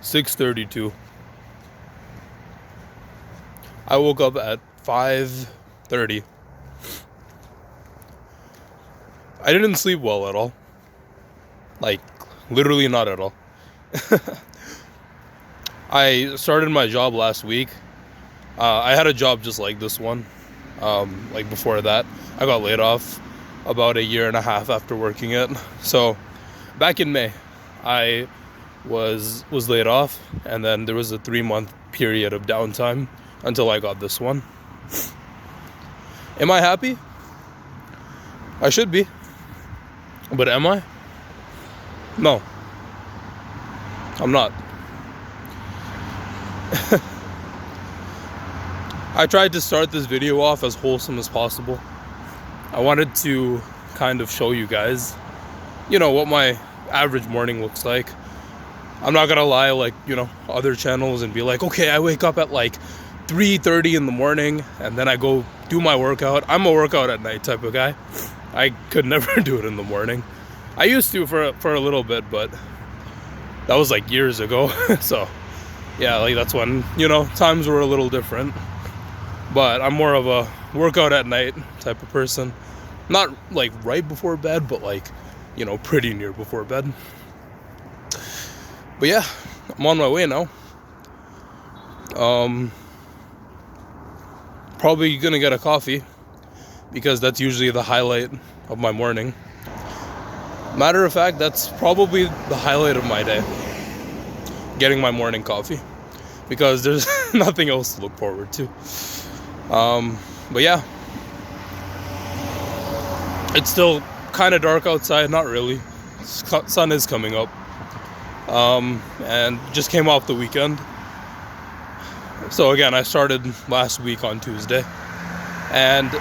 6:32. I woke up at 5:30. I didn't sleep well at all. Like, literally not at all. I started my job last week. I had a job just like this one. Like before that, I got laid off about a year and a half after working it. So back in May, I was laid off, and then there was a 3-month period of downtime until I got this one. Am I happy? I should be. But am I? No. I'm not. I tried to start this video off as wholesome as possible. I wanted to kind of show you guys, you know, what my average morning looks like. I'm not gonna lie, like, you know, other channels and be like, okay, I wake up at like 3:30 in the morning and then I go do my workout. I'm a workout at night type of guy. I could never do it in the morning. I used to for a little bit, but that was like years ago. So yeah, like that's when, you know, times were a little different. But I'm more of a workout at night type of person. Not like right before bed, but like, you know, pretty near before bed. But yeah, I'm on my way now. Probably gonna get a coffee because that's usually the highlight of my morning. Matter of fact, that's probably the highlight of my day. Getting my morning coffee. Because there's nothing else to look forward to. But yeah, it's still kind of dark outside. Not really. Sun is coming up. And just came off the weekend. So again, I started last week on Tuesday. And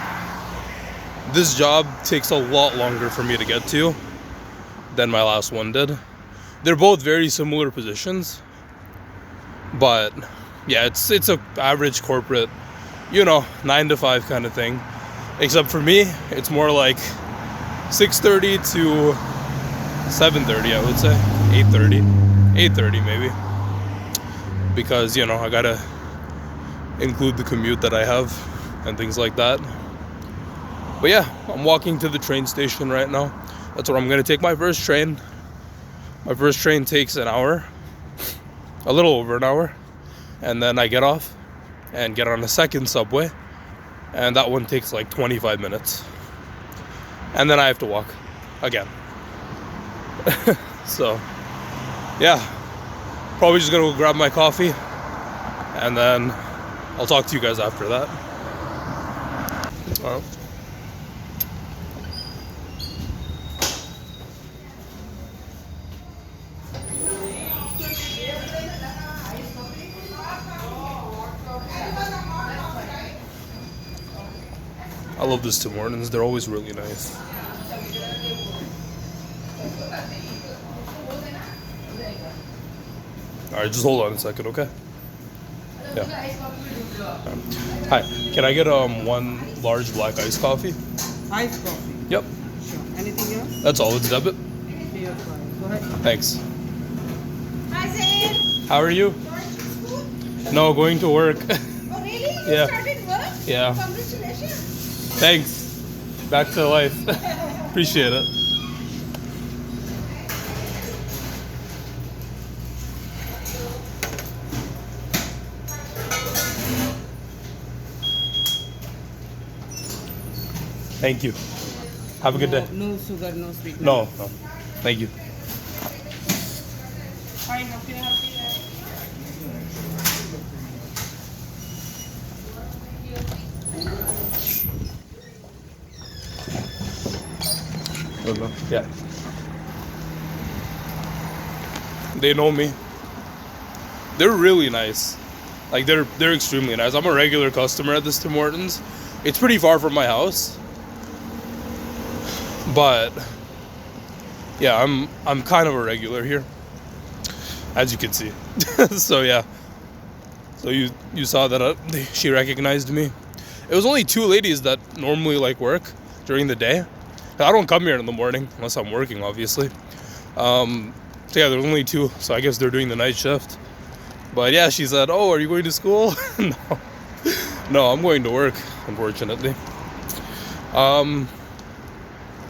this job takes a lot longer for me to get to than my last one did. They're both very similar positions. But yeah, it's a average corporate, you know, 9 to 5 kind of thing. Except for me, it's more like 6:30 to 7:30, I would say. 8:30 maybe. Because, you know, I gotta include the commute that I have and things like that. But yeah, I'm walking to the train station right now. That's where I'm gonna take my first train. My first train takes an hour. A little over an hour. And then I get off and get on a second subway. And that one takes like 25 minutes. And then I have to walk again. So, yeah. Probably just gonna go grab my coffee. And then I'll talk to you guys after that. I love this Tim Hortons. They're always really nice. Alright, just hold on a second, okay? Yeah. Hi, can I get one large black iced coffee? Iced coffee? Yep. Sure. Anything else? That's all, it's debit. Okay, you're fine. Go ahead. Thanks. Hi, Zayn. How are you? Going to school? No, going to work. Oh, really? You Yeah. started work? Yeah. Congratulations. Thanks. Back to life. Appreciate it. Thank you. Have a good day. No sugar, no sweetness. No. Thank you. Hi, how can I help you? Yeah. They know me. They're really nice. Like they're extremely nice. I'm a regular customer at this Tim Hortons. It's pretty far from my house. But yeah, I'm kind of a regular here, as you can see. So yeah. So you saw that she recognized me. It was only 2 ladies that normally like work during the day. I don't come here in the morning unless I'm working, obviously. So yeah, there's only 2. So I guess they're doing the night shift. But yeah, she said, "Oh, are you going to school?" No, I'm going to work, unfortunately.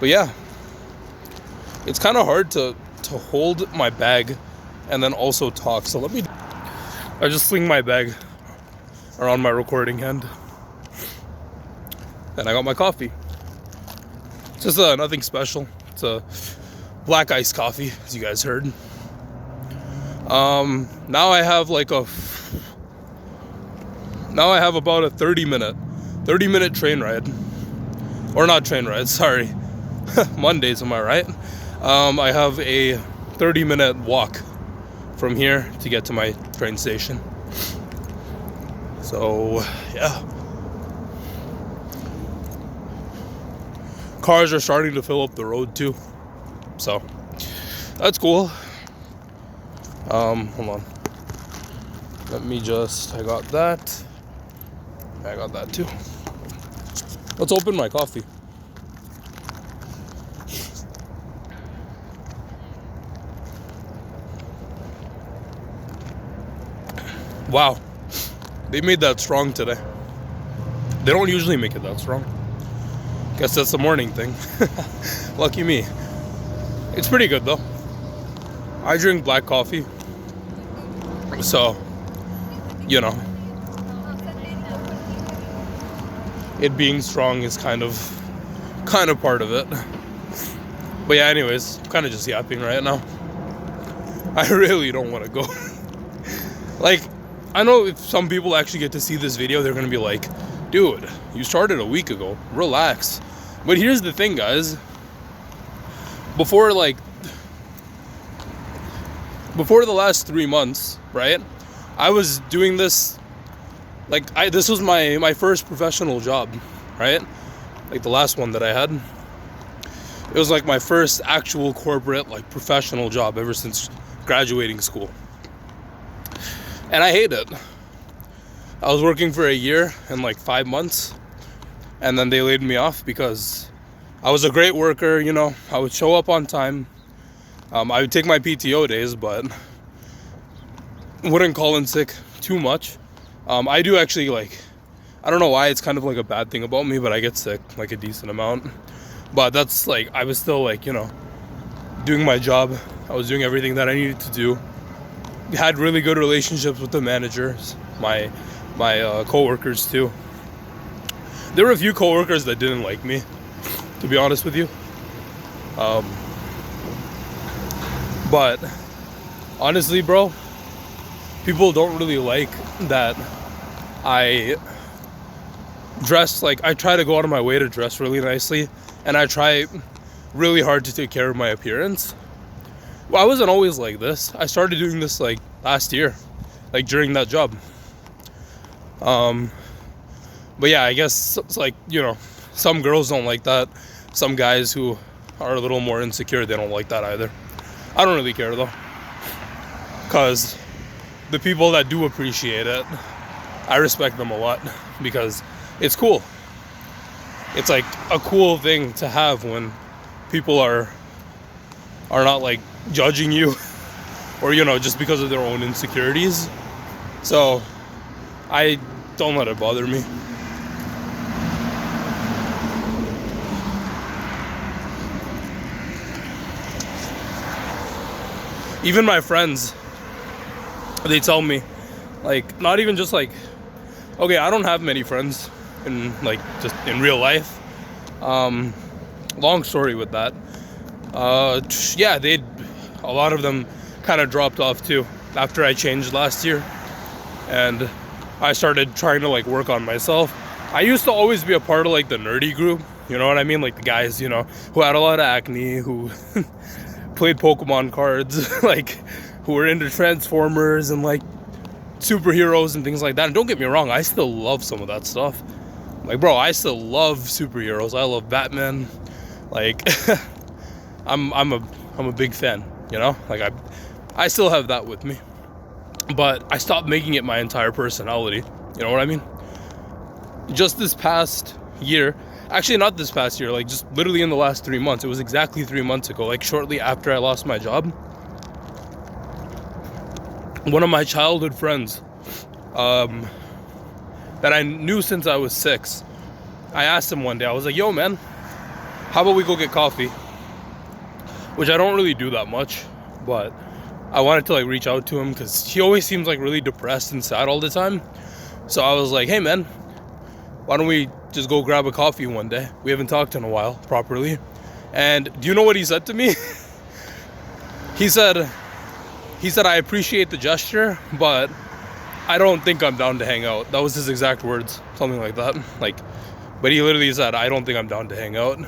But yeah, it's kind of hard to hold my bag and then also talk. So I just sling my bag around my recording hand. Then I got my coffee. It's just nothing special. It's a black iced coffee, as you guys heard. Now I have about a 30 minute train ride. Or not train ride, sorry. Mondays, am I right? I have a 30-minute walk from here to get to my train station. So, yeah. cars are starting to fill up the road too. So that's cool. Hold on. Let me just, I got that too. Let's open my coffee. Wow, they made that strong today. They don't usually make it that strong. Guess that's the morning thing. Lucky me. It's pretty good though. I drink black coffee, so you know, it being strong is kind of part of it. But yeah, anyways, I'm kind of just yapping right now. I really don't want to go. Like, I know if some people actually get to see this video, they're gonna be like, dude, you started a week ago, relax. But here's the thing, guys. Before the last 3 months, right, I was doing this, like, this was my first professional job, right? Like the last one that I had. It was like my first actual corporate, like, professional job ever since graduating school. And I hate it. I was working for a year and like 5 months, and then they laid me off because I was a great worker, you know. I would show up on time. I would take my PTO days, but wouldn't call in sick too much. I do actually, like, I don't know why it's kind of like a bad thing about me, but I get sick like a decent amount. But that's like, I was still, like, you know, doing my job. I was doing everything that I needed to do. Had really good relationships with the managers, my co-workers too. There were a few co-workers that didn't like me, to be honest with you. But honestly, bro, people don't really like that I dress, like, I try to go out of my way to dress really nicely, and I try really hard to take care of my appearance. Well, I wasn't always like this. I started doing this like last year, like during that job. But yeah, I guess it's like, you know, some girls don't like that. Some guys who are a little more insecure, they don't like that either. I don't really care though, because the people that do appreciate it, I respect them a lot, because it's cool. It's like a cool thing to have when people are not like judging you, or, you know, just because of their own insecurities. So I don't let it bother me. Even my friends, they tell me, like, not even just like, okay, I don't have many friends in, like, just in real life. Long story with that. Yeah, a lot of them kind of dropped off too after I changed last year, and I started trying to, like, work on myself. I used to always be a part of, like, the nerdy group, you know what I mean? Like the guys, you know, who had a lot of acne, who played Pokemon cards, like, who were into Transformers and, like, superheroes and things like that. And don't get me wrong, I still love some of that stuff. Like, bro, I still love superheroes. I love Batman. Like, I'm a big fan, you know? Like, I still have that with me. But I stopped making it my entire personality. You know what I mean? Just this past year, actually not this past year, like, just literally in the last 3 months. It was exactly 3 months ago, like, shortly after I lost my job. One of my childhood friends, that I knew since I was 6, I asked him one day, I was like, yo, man, how about we go get coffee? Which I don't really do that much, but I wanted to, like, reach out to him because he always seems like really depressed and sad all the time. So I was like, hey, man, why don't we just go grab a coffee one day? We haven't talked in a while properly. And do you know what he said to me? He said, I appreciate the gesture, but I don't think I'm down to hang out. That was his exact words, something like that. Like, but he literally said, I don't think I'm down to hang out.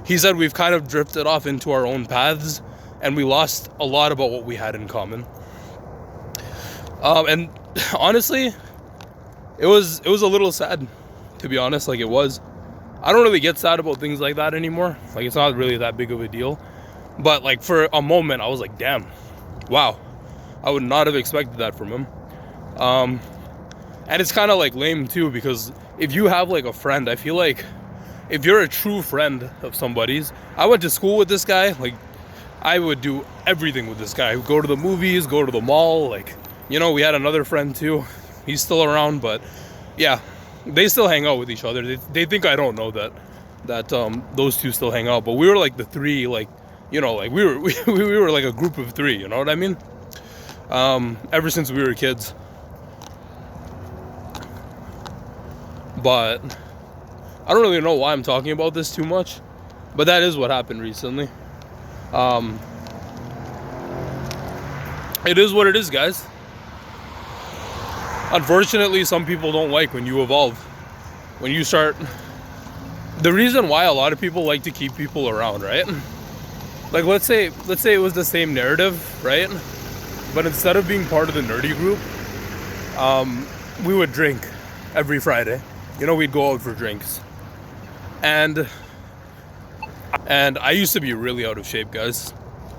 He said we've kind of drifted off into our own paths, and we lost a lot about what we had in common. And honestly, it was a little sad, to be honest. Like, it was. I don't really get sad about things like that anymore. Like, it's not really that big of a deal. But like for a moment, I was like, damn, wow, I would not have expected that from him. And it's kind of like lame too, because if you have like a friend, I feel like if you're a true friend of somebody's, I went to school with this guy, like I would do everything with this guy. Go to the movies, go to the mall, like, you know, we had another friend too. He's still around, but yeah, they still hang out with each other. They think I don't know that those two still hang out, but we were like the three, like, you know, like we were like a group of three, you know what I mean? Ever since we were kids. But I don't really know why I'm talking about this too much, but that is what happened recently. It is what it is, guys. Unfortunately, some people don't like when you evolve. When you start... The reason why a lot of people like to keep people around, right? Like, let's say it was the same narrative, right? But instead of being part of the nerdy group, we would drink every Friday. You know, we'd go out for drinks. And I used to be really out of shape, guys.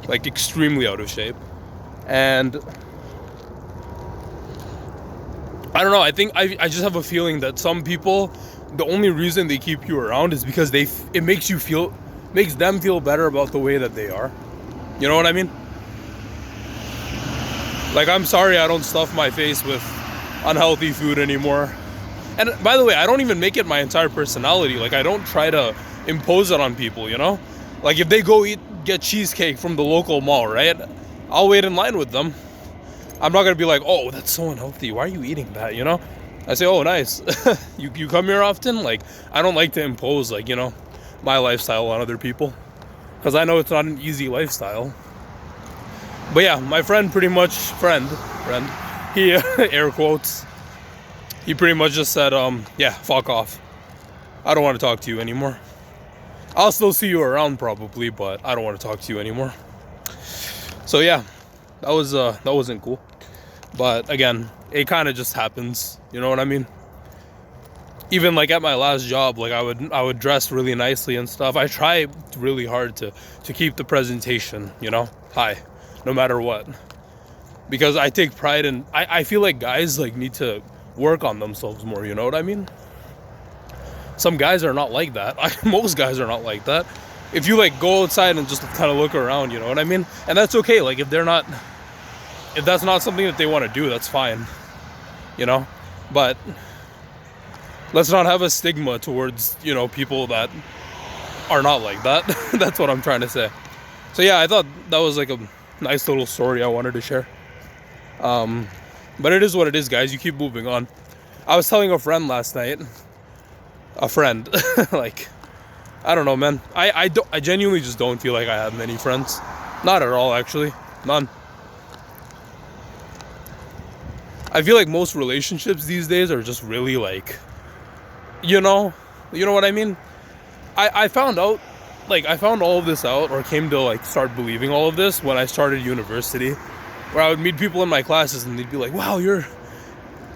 Like, extremely out of shape. And I don't know, I think I just have a feeling that some people, the only reason they keep you around is because it makes them feel better about the way that they are. You know what I mean? Like, I'm sorry I don't stuff my face with unhealthy food anymore. And by the way, I don't even make it my entire personality. Like, I don't try to impose it on people, you know? Like, if they go get cheesecake from the local mall, right? I'll wait in line with them. I'm not gonna be like, oh, that's so unhealthy, why are you eating that, you know? I say, oh, nice. you come here often? Like, I don't like to impose, like, you know, my lifestyle on other people, because I know it's not an easy lifestyle. But yeah, my friend, he air quotes, he pretty much just said, yeah, fuck off. I don't want to talk to you anymore. I'll still see you around probably, but I don't want to talk to you anymore. So yeah, that wasn't cool. But again, it kind of just happens, you know what I mean? Even like at my last job, like I would dress really nicely and stuff. I try really hard to keep the presentation, you know, high, no matter what. Because I take pride in, I feel like guys like need to work on themselves more, you know what I mean? Some guys are not like that. Most guys are not like that. If you like go outside and just kind of look around, you know what I mean? And that's okay. Like, if that's not something that they want to do, that's fine, you know? But let's not have a stigma towards, you know, people that are not like that. That's what I'm trying to say. So yeah, I thought that was like a nice little story I wanted to share. But it is what it is, guys. You keep moving on. I was telling a friend last night, like, I don't know, man. I genuinely just don't feel like I have many friends. Not at all, actually. None. I feel like most relationships these days are just really like, you know what I mean? I found out, like, I found all of this out, or came to like start believing all of this when I started university, where I would meet people in my classes and they'd be like, wow,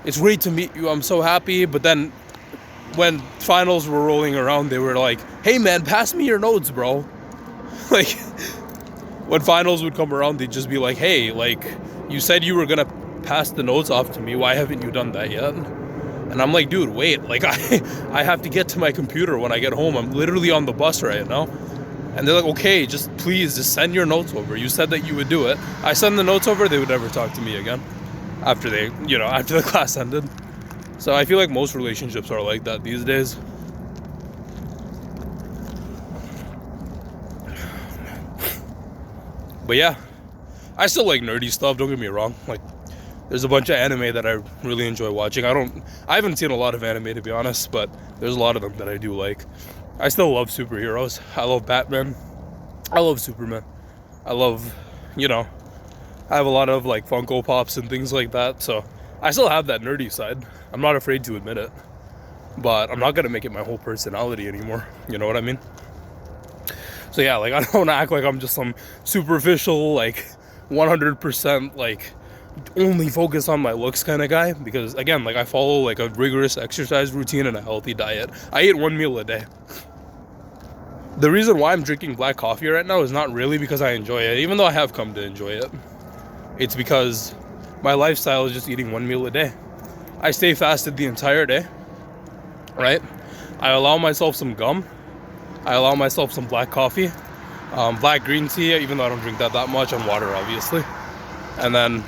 it's great to meet you, I'm so happy. But then when finals were rolling around, they were like, hey man, pass me your notes, bro. Like, when finals would come around, they'd just be like, hey, like, you said you were gonna pass the notes off to me, why haven't you done that yet? And I'm like, dude, wait, like, I have to get to my computer when I get home. I'm literally on the bus right now. And they're like, okay, just send your notes over. You said that you would do it. I send the notes over, they would never talk to me again after the class ended. So I feel like most relationships are like that these days. But yeah, I still like nerdy stuff, don't get me wrong. Like, there's a bunch of anime that I really enjoy watching. I haven't seen a lot of anime, to be honest, but there's a lot of them that I do like. I still love superheroes. I love Batman. I love Superman. I love, I have a lot of like Funko Pops and things like that, so I still have that nerdy side. I'm not afraid to admit it, but I'm not gonna make it my whole personality anymore. You know what I mean? So yeah, like, I don't want to act like I'm just some superficial, like 100% like only focus on my looks kind of guy, because again, like, I follow like a rigorous exercise routine and a healthy diet. I eat one meal a day. The reason why I'm drinking black coffee right now is not really because I enjoy it, even though I have come to enjoy it. It's because my lifestyle is just eating one meal a day. I stay fasted the entire day, right? I allow myself some gum. I allow myself some black coffee, black green tea, even though I don't drink that much, and water, obviously. And then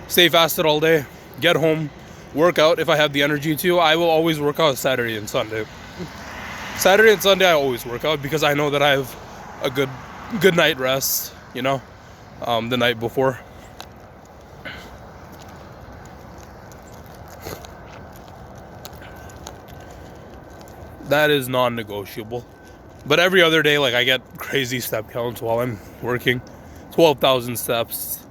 stay fasted all day, get home, work out if I have the energy to. I will always work out Saturday and Sunday. Saturday and Sunday I always work out because I know that I have a good night rest, you know, the night before. That is non-negotiable. But every other day, like, I get crazy step counts while I'm working. 12,000 steps,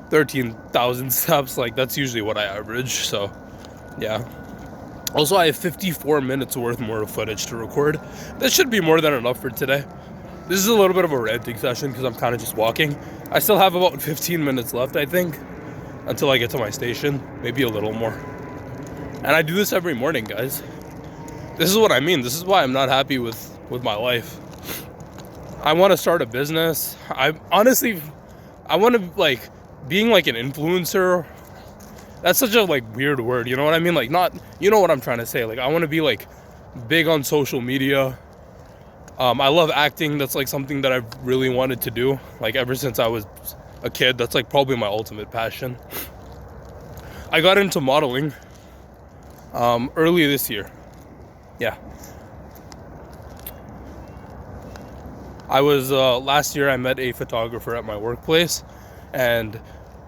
13,000 steps, like that's usually what I average. So yeah. Also, I have 54 minutes worth more of footage to record. That should be more than enough for today. This is a little bit of a ranting session because I'm kind of just walking. I still have about 15 minutes left, I think, until I get to my station. Maybe a little more. And I do this every morning, guys. This is what I mean. This is why I'm not happy with my life. I want to start a business. I want to, like, being like an influencer. That's such a, like, weird word, you know what I mean? Like, not, you know what I'm trying to say. Like, I want to be, like, big on social media. I love acting. That's, like, something that I've really wanted to do, like, ever since I was a kid. That's, like, probably my ultimate passion. I got into modeling early this year. Yeah. I was, last year I met a photographer at my workplace, and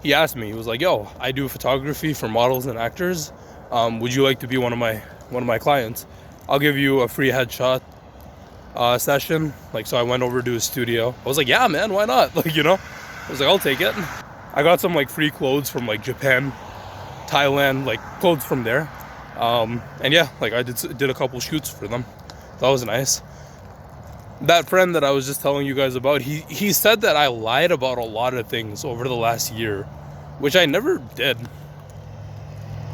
he asked me, he was like, yo, I do photography for models and actors. Would you like to be one of my clients? I'll give you a free headshot session. Like, so I went over to his studio. I was like, yeah, man, why not? Like, you know, I was like, I'll take it. I got some, like, free clothes from, like, Japan, Thailand, like, clothes from there. And yeah, like, I did a couple shoots for them. That was nice. That friend that I was just telling you guys about, he said that I lied about a lot of things over the last year, which I never did.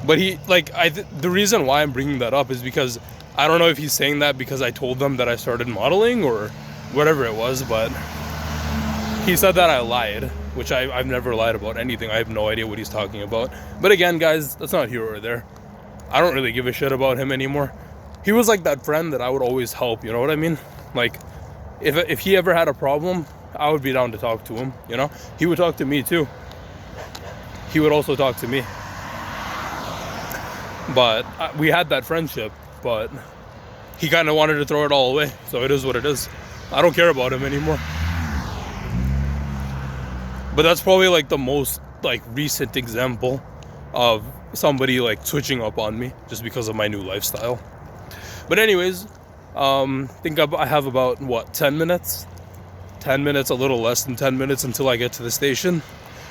But the reason why I'm bringing that up is because I don't know if he's saying that because I told them that I started modeling or whatever it was, but he said that I lied, which I've never lied about anything. I have no idea what he's talking about. But again, guys, that's not here or there. I don't really give a shit about him anymore. He was like that friend that I would always help, you know what I mean? Like, if he ever had a problem, I would be down to talk to him, you know? He would talk to me too. He would also talk to me. But we had that friendship, but he kind of wanted to throw it all away. So it is what it is. I don't care about him anymore. But that's probably, like, the most, like, recent example of somebody, like, switching up on me just because of my new lifestyle. But anyways, think I have about, 10 minutes? 10 minutes, a little less than 10 minutes until I get to the station.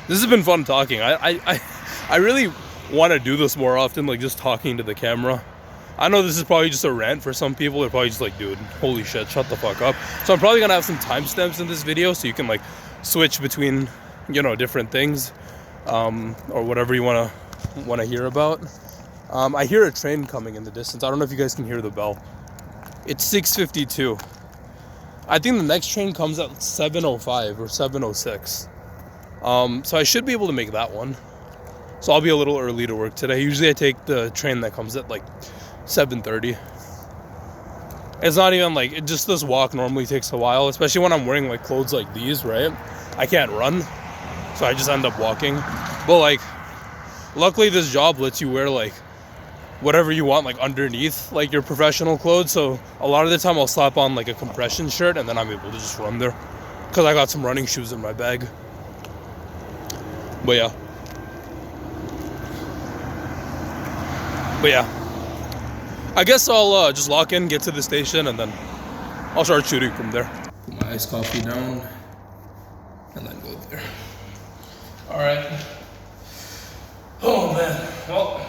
This has been fun talking. I really want to do this more often, like, just talking to the camera. I know this is probably just a rant for some people. They're probably just like, dude, holy shit, shut the fuck up. So I'm probably going to have some timestamps in this video so you can, like, switch between, you know, different things, or whatever you want to hear about. I hear a train coming in the distance. I don't know if you guys can hear the bell. It's 6:52. I think the next train comes at 7:05 or 7:06. So I should be able to make that one. So I'll be a little early to work today. Usually I take the train that comes at, like, 7:30. It's not even, like, just this walk normally takes a while, especially when I'm wearing, like, clothes like these, right? I can't run, so I just end up walking. But, like, luckily this job lets you wear, like, whatever you want, like, underneath, like, your professional clothes. So a lot of the time I'll slap on, like, a compression shirt and then I'm able to just run there because I got some running shoes in my bag. But yeah. I guess I'll just lock in, get to the station, and then I'll start shooting from there. Put my iced coffee down and then go there. All right. Oh man, well.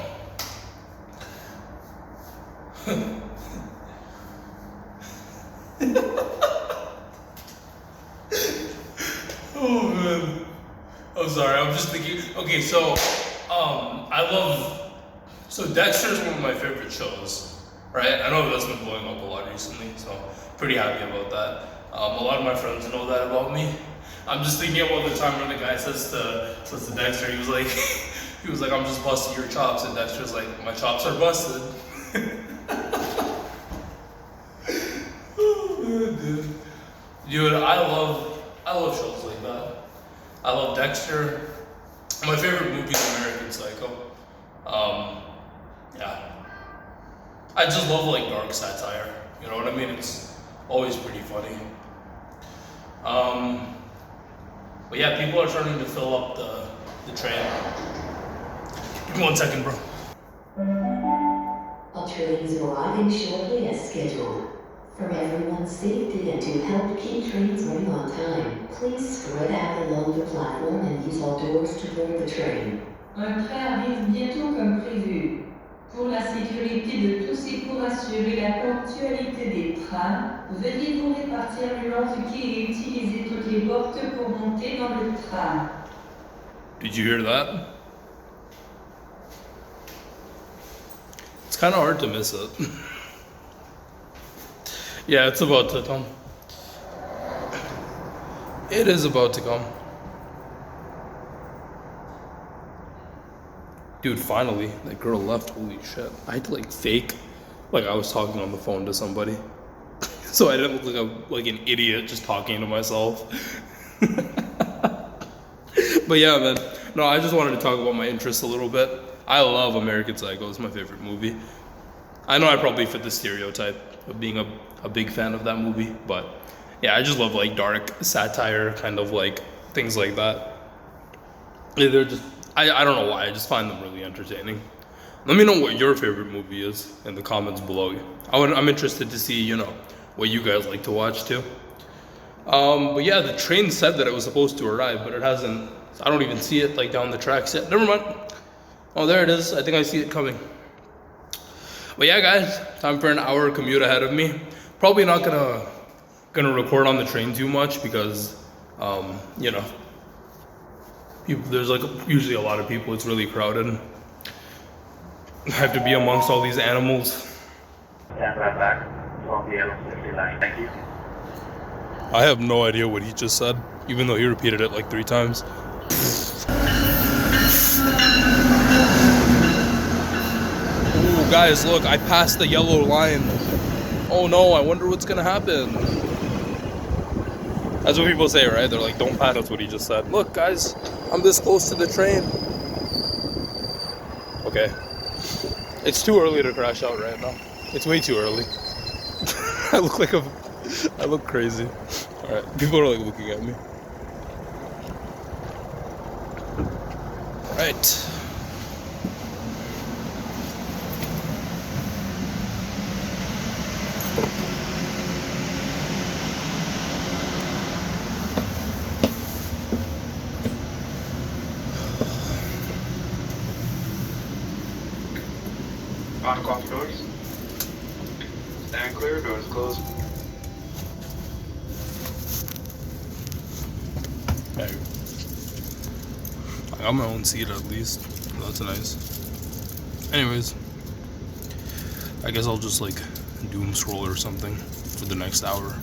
Oh man, I'm sorry. I'm just thinking. Okay, so Dexter is one of my favorite shows. right? I know that's been blowing up a lot recently, so pretty happy about that. A lot of my friends know that about me. I'm just thinking about the time when the guy says to Dexter, he was like, I'm just busting your chops, and Dexter's like, my chops are busted. Oh, man, dude, I love shows like that. I love Dexter. My favorite movie is American Psycho. Yeah. I just love like dark satire. You know what I mean? It's always pretty funny. But yeah, people are starting to fill up the train. Give me 1 second, bro. All trains arriving shortly as scheduled. For everyone's safety and to help keep trains running on time, please spread out along the platform and use all doors to board the train. Un train arrive bientôt comme prévu. Pour la sécurité de tous et pour assurer la ponctualité des trains, veuillez vous répartir le long du quai et utiliser toutes les portes pour monter dans le train. Did you hear that? It's kind of hard to miss it. Yeah, it's about to come. It is about to come. Dude, finally, that girl left. Holy shit. I had to like fake like I was talking on the phone to somebody. So I didn't look like an idiot just talking to myself. But yeah, man. No, I just wanted to talk about my interests a little bit. I love American Psycho. It's my favorite movie. I know I probably fit the stereotype of being a big fan of that movie, but yeah, I just love like dark satire, kind of like things like that. They're just, I don't know why, I just find them really entertaining. Let me know what your favorite movie is in the comments below. I'm interested to see, you know, what you guys like to watch too. But yeah, the train said that it was supposed to arrive, but it hasn't. I don't even see it like down the tracks yet. Never mind. Oh, there it is. I think I see it coming. But yeah, guys, time for an hour commute ahead of me. Probably not gonna record on the train too much because, you know, there's like usually a lot of people. It's really crowded. I have to be amongst all these animals. Stand right back from the yellow safety line. Thank you. I have no idea what he just said, even though he repeated it like 3 times. Ooh, guys, look, I passed the yellow line. Oh no, I wonder what's gonna happen. That's what people say, right? They're like, don't pass. That's what he just said. Look, guys, I'm this close to the train. Okay. It's too early to crash out right now. It's way too early. I look crazy. Alright, people are like looking at me. Alright. On coffee doors. Stand clear, doors closed. Hey. I got my own seat at least. That's nice. Anyways, I guess I'll just like doom scroll or something for the next hour.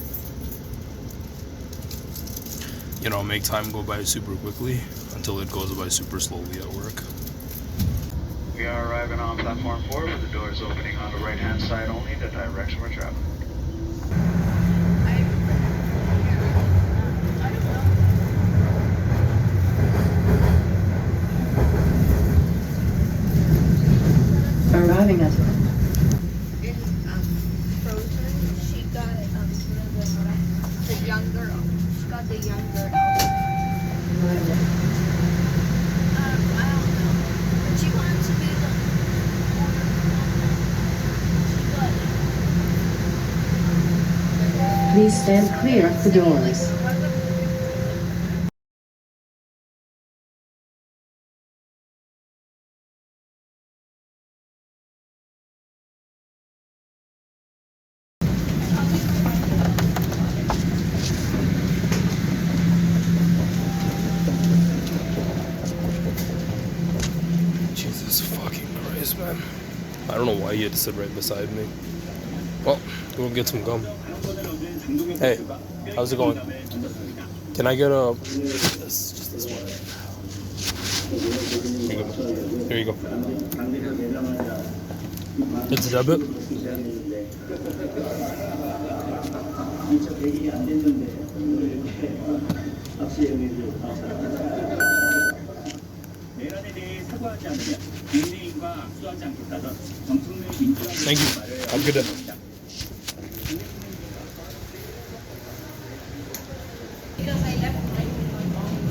You know, make time go by super quickly until it goes by super slowly at work. We are arriving on platform 4 with the doors opening on the right-hand side only, the direction we're traveling. Arriving at In Frozen, she got the young girl. She got the young girl. I don't know. But she wanted to be the Please stand clear of the doors. Jesus fucking Christ, man. I don't know why he had to sit right beside me. We'll get some gum. Hey, how's it going? Can I get a... Just this one. Here you go. It's debit. Thank you. Have a good day.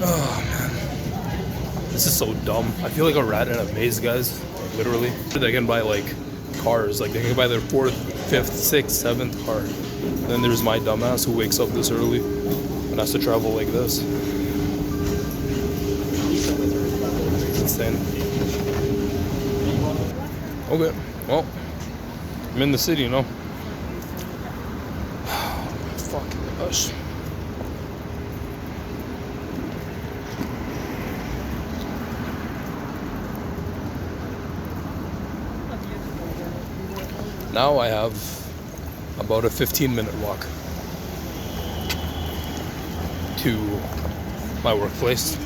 Oh man, this is so dumb. I feel like a rat in a maze, guys. Like, literally, they can buy like cars. Like they can buy their 4th, 5th, 6th, 7th car. And then there's my dumbass who wakes up this early and has to travel like this. It's insane. Okay, well, I'm in the city, you know. Fucking gosh. Now I have about a 15-minute walk to my workplace.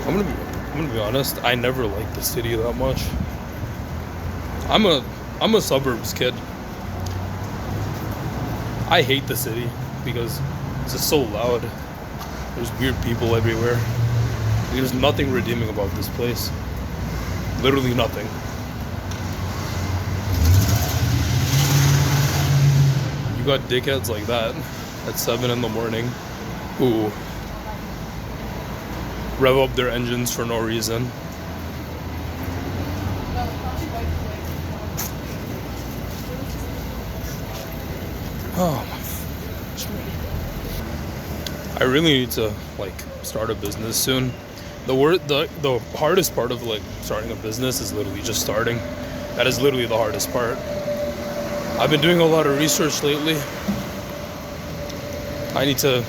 I'm gonna be honest, I never liked the city that much. I'm a suburbs kid. I hate the city because it's just so loud. There's weird people everywhere. There's nothing redeeming about this place. Literally nothing. You got dickheads like that at 7 in the morning who rev up their engines for no reason. Oh my. I really need to like start a business soon. The hardest part of like starting a business is literally just starting. That is literally the hardest part. I've been doing a lot of research lately. I need to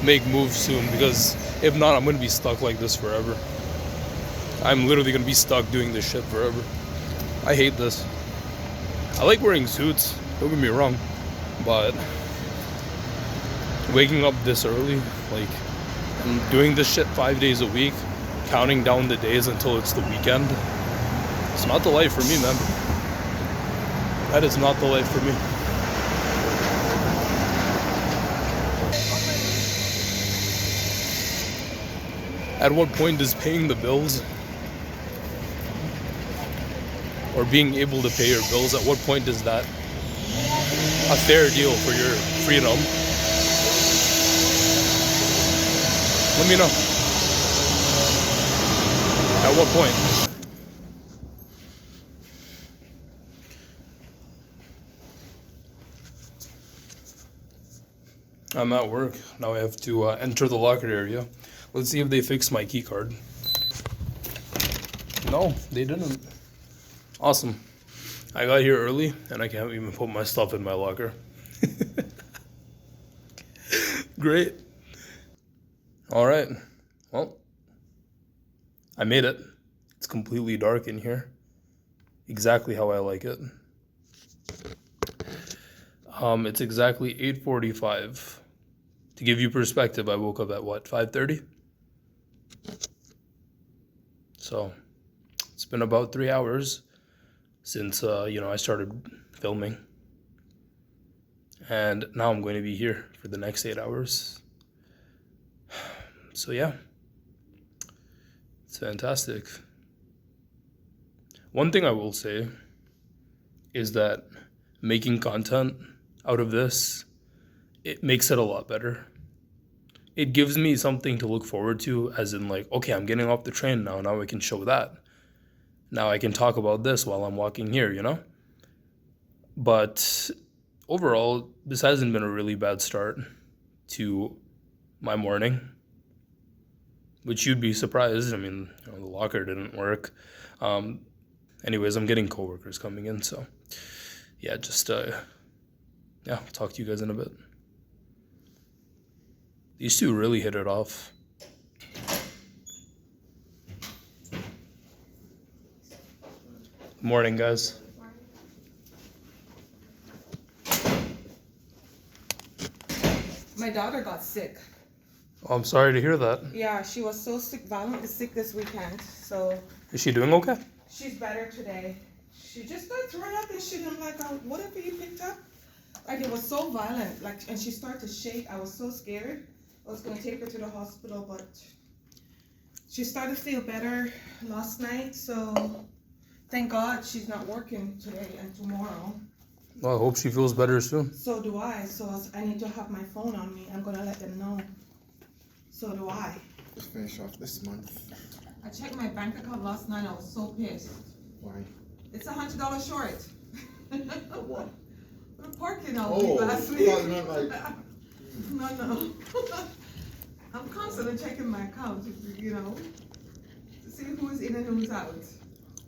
make moves soon because if not, I'm gonna be stuck like this forever. I'm literally gonna be stuck doing this shit forever. I hate this. I like wearing suits, don't get me wrong, but waking up this early, like, and doing this shit 5 days a week, counting down the days until it's the weekend, it's not the life for me, man. That is not the life for me. At what point does paying the bills or being able to pay your bills, at what point is that a fair deal for your freedom? Let me know. At what point? I'm at work. Now I have to enter the locker area. Let's see if they fixed my key card. No, they didn't. Awesome. I got here early and I can't even put my stuff in my locker. Great. All right. Well, I made it. It's completely dark in here. Exactly how I like it. It's exactly 8:45. To give you perspective, I woke up at what, 5:30? So it's been about 3 hours since I started filming, and now I'm going to be here for the next 8 hours. So yeah, it's fantastic. One thing I will say is that making content out of this, it makes it a lot better. It gives me something to look forward to, as in like, okay, I'm getting off the train now. Now I can show that. Now I can talk about this while I'm walking here, you know? But overall, this hasn't been a really bad start to my morning, which you'd be surprised. I mean, the locker didn't work. Anyways, I'm getting coworkers coming in, so yeah, just I'll talk to you guys in a bit. These two really hit it off. Morning, guys. My daughter got sick. Oh, I'm sorry to hear that. Yeah, she was so sick, violently sick this weekend. So Is she doing okay? she's better today. She just got thrown up and shit. I'm like, whatever you picked up. Like, it was so violent. Like, and she started to shake. I was so scared. I was gonna take her to the hospital, but she started to feel better last night. So thank God she's not working today and tomorrow. Well, I hope she feels better soon. So do I. So I need to have my phone on me. I'm gonna let them know. So do I. Just finish off this month. I checked my bank account last night. I was so pissed. Why? It's $100 short. For what? We're parking all Oh, week last I week. thought you meant like. No. I'm constantly checking my account, you know, to see who's in and who's out.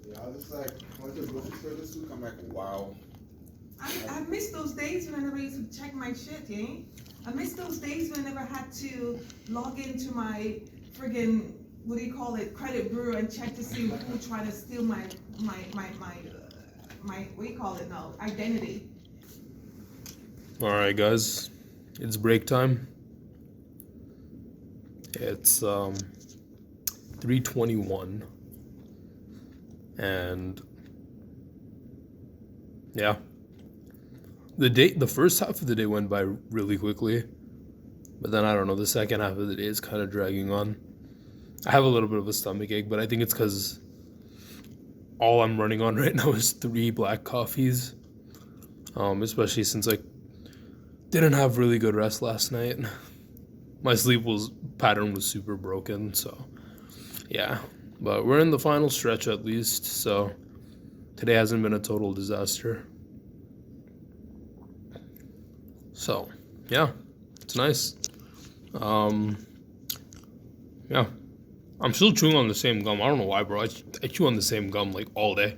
Yeah, I was just like, I went to the grocery store this week. I'm like, wow. I miss those days when I never used to check my shit, eh? I miss those days when I never had to log into my friggin', what do you call it, credit bureau and check to see who tried to steal my what do you call it now, identity. All right, guys. It's break time. It's 3:21, and yeah, the first half of the day went by really quickly, but then I don't know, the second half of the day is kind of dragging on. I have a little bit of a stomach ache, but I think it's because all I'm running on right now is 3 black coffees, especially since I didn't have really good rest last night. My pattern was super broken, so yeah. But we're in the final stretch at least, so today hasn't been a total disaster. So yeah, it's nice. Yeah, I'm still chewing on the same gum. I don't know why, bro. I chew on the same gum like all day.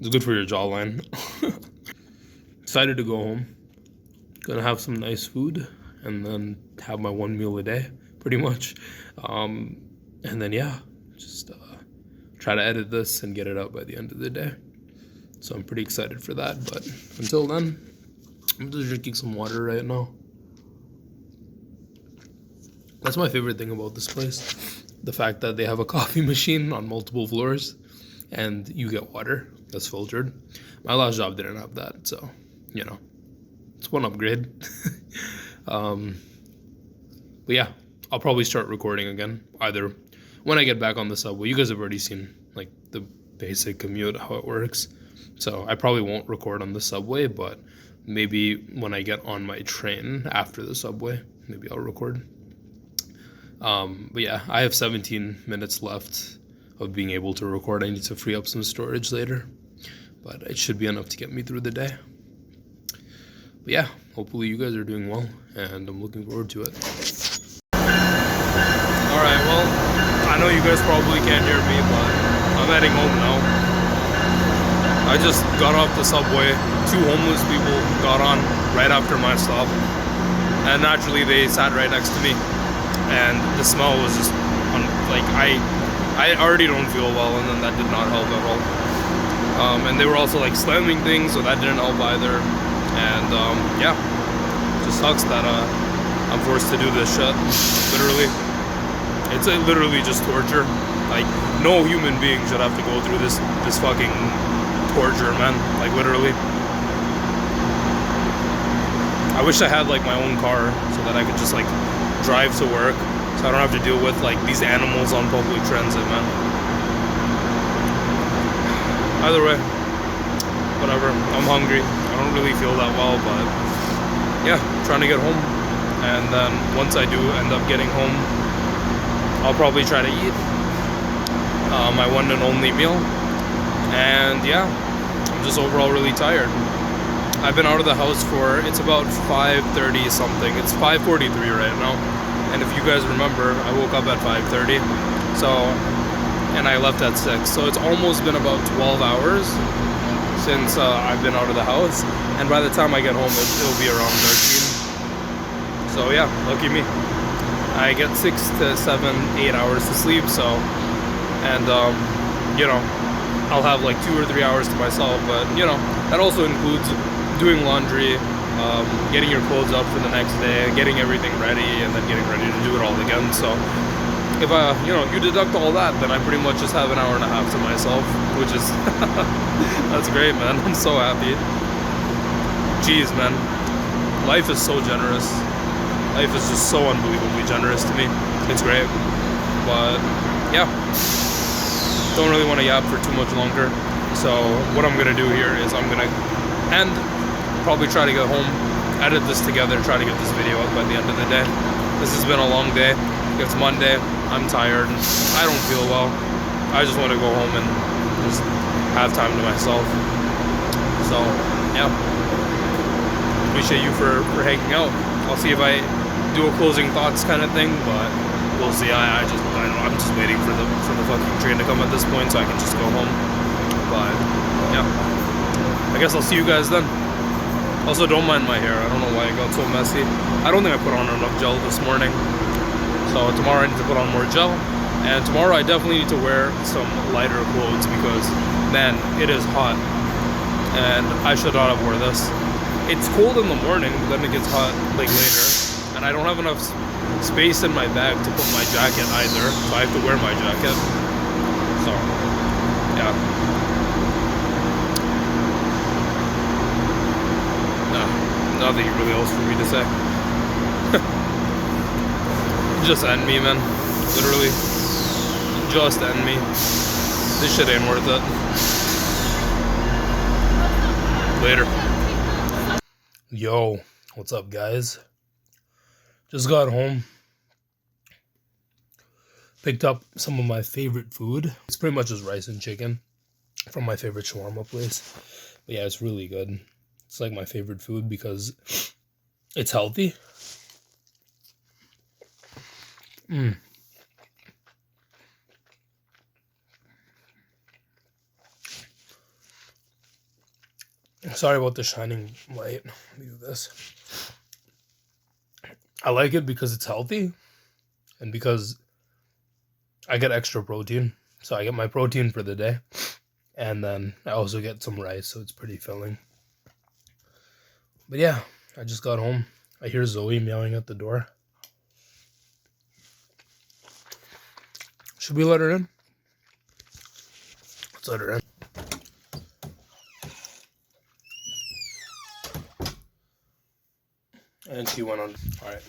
It's good for your jawline. Excited to go home. Gonna have some nice food and then have my one meal a day, pretty much. And then yeah, just try to edit this and get it out by the end of the day. So I'm pretty excited for that. But until then, I'm just drinking some water right now. That's my favorite thing about this place. The fact that they have a coffee machine on multiple floors and you get water that's filtered. My last job didn't have that, so, you know, it's one upgrade. But yeah, I'll probably start recording again, either when I get back on the subway. You guys have already seen, like, the basic commute, how it works. So I probably won't record on the subway, but maybe when I get on my train after the subway, maybe I'll record. But yeah, I have 17 minutes left of being able to record. I need to free up some storage later, but it should be enough to get me through the day. But yeah, hopefully you guys are doing well, and I'm looking forward to it. Alright, well, I know you guys probably can't hear me, but I'm heading home now. I just got off the subway. 2 homeless people got on right after my stop, and naturally they sat right next to me. And the smell was just, like, I already don't feel well, and then that did not help at all. And they were also, like, slamming things, so that didn't help either. And, yeah, it just sucks that I'm forced to do this shit, literally. It's literally just torture. Like, no human being should have to go through this fucking torture, man. Like, literally. I wish I had, like, my own car so that I could just, like, drive to work, so I don't have to deal with like these animals on public transit, man. Either way, whatever. I'm hungry. I don't really feel that well, but yeah, trying to get home. And then once I do end up getting home, I'll probably try to eat my one and only meal. And yeah, I'm just overall really tired. I've been out of the house it's about 5:30 something. It's 5:43 right now. And if you guys remember, I woke up at 5:30. So, and I left at 6. So it's almost been about 12 hours since I've been out of the house. And by the time I get home, it'll be around 13. So yeah, lucky me. I get 6 to 7, 8 hours to sleep. So, and you know, I'll have like 2 or 3 hours to myself. But you know, that also includes doing laundry, getting your clothes up for the next day, getting everything ready, and then getting ready to do it all again. So if you deduct all that, then I pretty much just have an hour and a half to myself, which is that's great, man. I'm so happy. Jeez, man, life is so generous. Life is just so unbelievably generous to me. It's great. But yeah, don't really want to yap for too much longer. So what I'm gonna do here is I'm gonna end, probably try to get home, edit this together, try to get this video up by the end of the day. This has been a long day. It's Monday. I'm tired. I don't feel well. I just want to go home and just have time to myself. So yeah, appreciate you for hanging out. I'll see if I do a closing thoughts kind of thing, but we'll see. I'm just waiting for the fucking train to come at this point so I can just go home. But yeah, I guess I'll see you guys then. Also, don't mind my hair. I don't know why it got so messy. I don't think I put on enough gel this morning. So tomorrow I need to put on more gel. And tomorrow I definitely need to wear some lighter clothes because, man, it is hot. And I should not have worn this. It's cold in the morning, but then it gets hot like later. And I don't have enough space in my bag to put my jacket either. So I have to wear my jacket. So, yeah. Nothing really else for me to say. Just end me, man. Literally. Just end me. This shit ain't worth it. Later. Yo, what's up, guys? Just got home. Picked up some of my favorite food. It's pretty much just rice and chicken from my favorite shawarma place. But yeah, it's really good. It's like my favorite food because it's healthy. Sorry about the shining light. Let me do this. I like it because it's healthy and because I get extra protein. So I get my protein for the day. And then I also get some rice, so it's pretty filling. But yeah, I just got home. I hear Zoe meowing at the door. Should we let her in? Let's let her in. And she went on. Alright.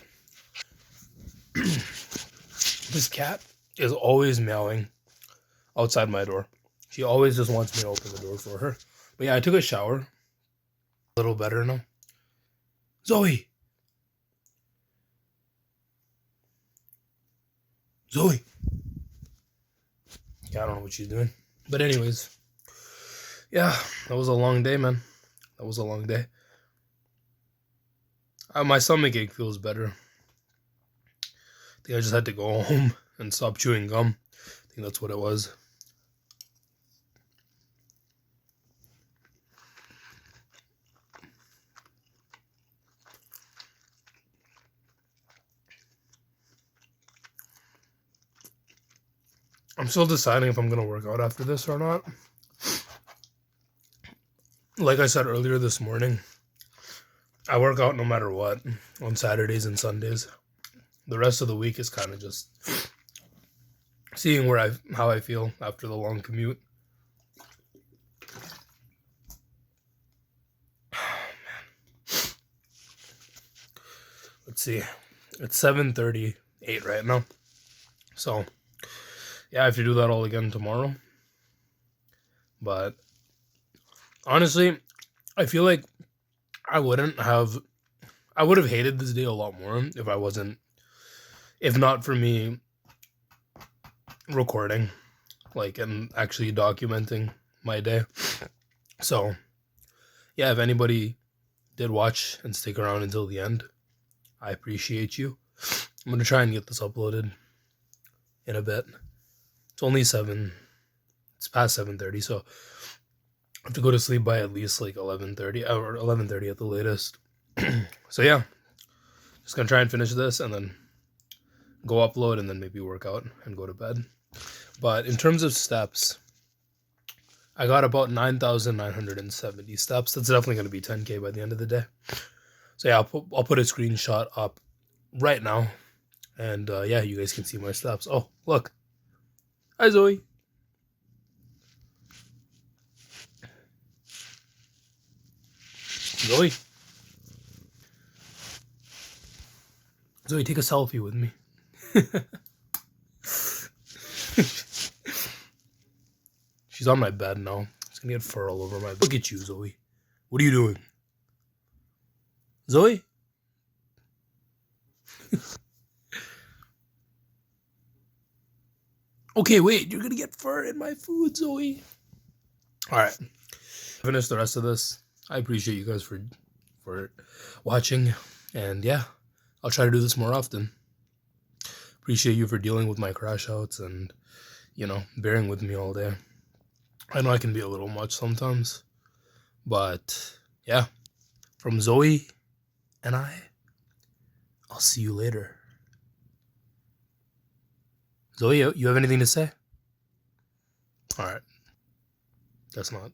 This cat is always meowing outside my door. She always just wants me to open the door for her. But yeah, I took a shower. A little better now. Zoe! Zoe! Yeah, I don't know what she's doing. But anyways. Yeah, that was a long day, man. That was a long day. My stomach ache feels better. I think I just had to go home and stop chewing gum. I think that's what it was. I'm still deciding if I'm going to work out after this or not. Like I said earlier this morning, I work out no matter what on Saturdays and Sundays. The rest of the week is kind of just seeing how I feel after the long commute. Oh, man. Let's see. It's 7:38 right now. So, yeah, I have to do that all again tomorrow. But honestly, I feel like I would have hated this day a lot more if not for me recording, and actually documenting my day. So, yeah, if anybody did watch and stick around until the end, I appreciate you. I'm going to try and get this uploaded in a bit. It's only it's past 7:30, so I have to go to sleep by at least 11:30 or 11:30 at the latest. So yeah, just gonna try and finish this and then go upload and then maybe work out and go to bed. But in terms of steps, I got about 9,970 steps. That's definitely going to be 10K by the end of the day. So yeah, I'll put a screenshot up right now. And yeah, you guys can see my steps. Oh, look. Hi, Zoe. Zoe. Zoe, take a selfie with me. She's on my bed now. It's gonna get fur all over my bed. Look at you, Zoe. What are you doing? Zoe? Okay, wait. You're gonna get fur in my food, Zoe. Alright. Finish the rest of this. I appreciate you guys for watching. And yeah, I'll try to do this more often. Appreciate you for dealing with my crash outs and, you know, bearing with me all day. I know I can be a little much sometimes. But yeah, from Zoe and I'll see you later. Zoe, you have anything to say? All right. Guess not.